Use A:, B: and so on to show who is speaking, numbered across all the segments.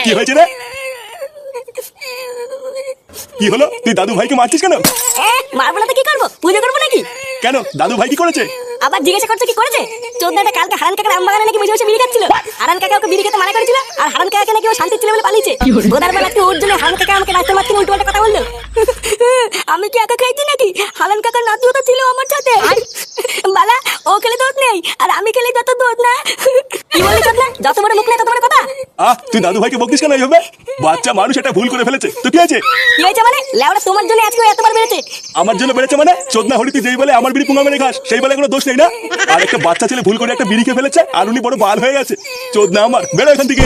A: কি হয়েছে রে? কি হলো? তুই দাদু ভাইকে মারছিস কেন?
B: মারবো না তো কি করবো? পুজো করবো নাকি?
A: কেন, দাদু ভাই কি করেছে?
B: আবার জিজ্ঞাসা করছো কি করেছে? চোদ্দাটা কালকে হারান কাকার আম বাগানে নাকি বসে বসে বিড়ি খাচ্ছিল। হারান কাকা ওকে বিড়ি খেতে মানা করেছিল, আর হারান কাকা নাকি ও শান্তি ছিল বলে পালিয়েছে। গোদার বেলা ওর জন্য হারান কাকা আমাকে রাস্তার মাঝখানে উল্টো পাল্টা কথা বললো। আমি কি একা খাইছি নাকি? হারান কাকার নাতিও তো ছিল আমার সাথে। বালা, ও খেলে দোষ নেই, আর আমি খেলে যত দোষ না। কি বলি চোদ্দা? যত বড় মুখ নেই তত বড় কথা।
A: তুই দাদু ভাইকে বকিস কেন এইভাবে? বাচ্চা মানুষ এটা ভুল করে ফেলেছে, তো কি আছে?
B: কি হয়েছে মানে? লেওড়া তোমার জন্য আজকে ও এতবার বেড়েছে।
A: আমার জন্য বেড়েছে মানে? চোদনা হলি তুই যেই বলে আমার বিড়ি পুঙ্গা মেরে খাস, সেই বলে কোনো দোষ নেই না? আর একটা বাচ্চা ছেলে ভুল করে একটা বিড়ি খেয়ে ফেলেছে, আর উনি বড় বাল হয়ে গেছে। চোদনা আমার, বেরো এখান থেকে।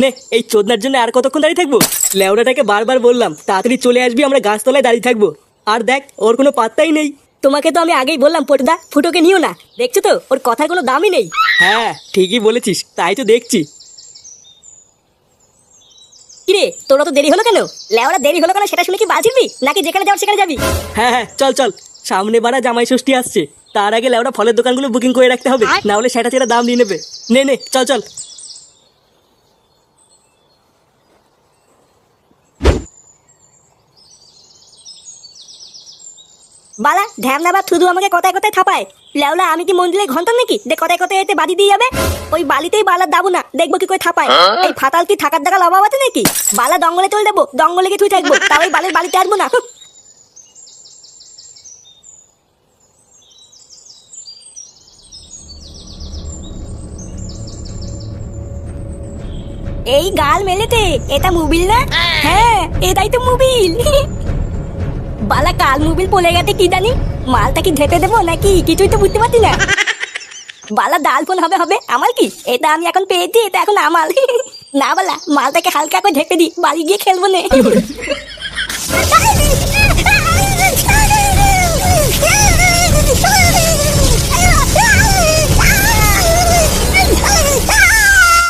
C: নে, এই চোদনার জন্য আর কতক্ষণ দাঁড়িয়ে থাকবো? লেওড়াটাকে বারবার বললাম তাড়াতাড়ি চলে আসবি, আমরা গাছতলায় দাঁড়িয়ে থাকবো। আর দেখ, ওর কোনো পাত্তাই নেই।
B: তোমাকে তো আমি আগেই বললাম পটুদা, ফুটোকে নিও না। দেখছো তো ওর কথার কোনো দামই নেই।
C: হ্যাঁ, ঠিকই বলেছিস, তাই তো দেখছি।
B: কিরে, তোরা তো দেরি হলো কেন? লেওড়া দেরি হলো কেন সেটা শুনে কি বাজিবি, নাকি যেখানে যাও সেখানে যাবি?
C: হ্যাঁ হ্যাঁ, চল চল, সামনে বাড়া জামাই ষষ্ঠী আসছে, তার আগে লেওড়া ফলের দোকানগুলো বুকিং করে রাখতে হবে, না হলে সেটা সেটা দাম দিয়ে নেবে। নে নে, চল চল।
B: বালা ঢ্যামনা বা শুধু আমাকে কথায় কথায় থাপায়। লেওলা আমি কি মন্দিরে ঘন্টা নাকি যে কথায় কথায় এতে বাদি দিয়ে যাবে? ওই বালিতেই বালার দাবো না, দেখবো কি করে থাপায়। এই ফাতাল কি থাকার জায়গা অভাব আছে নাকি? বালা দঙ্গলে চলে দেবো, দঙ্গলে গিয়ে তুই থাকবো, তাও ওই বালের বালিতে আসবো না। এই গাল মেলেতে এটা মোবিল না? হ্যাঁ, এটাই তো মোবিল। বালা কাল মোবিল পড়ে গেছে কি জানি, মালটা কি ঢেপে দেবো নাকি কিছুই তো বুঝতে পারছি না। বালা ডাল ফোন হবে হবে, আমার কি? এটা আমি এখন পেয়েছি, এটা এখন আমার। না বালা, মালটাকে হালকা করে ঢেপে দিই, বাড়ি গিয়ে খেলবো নে।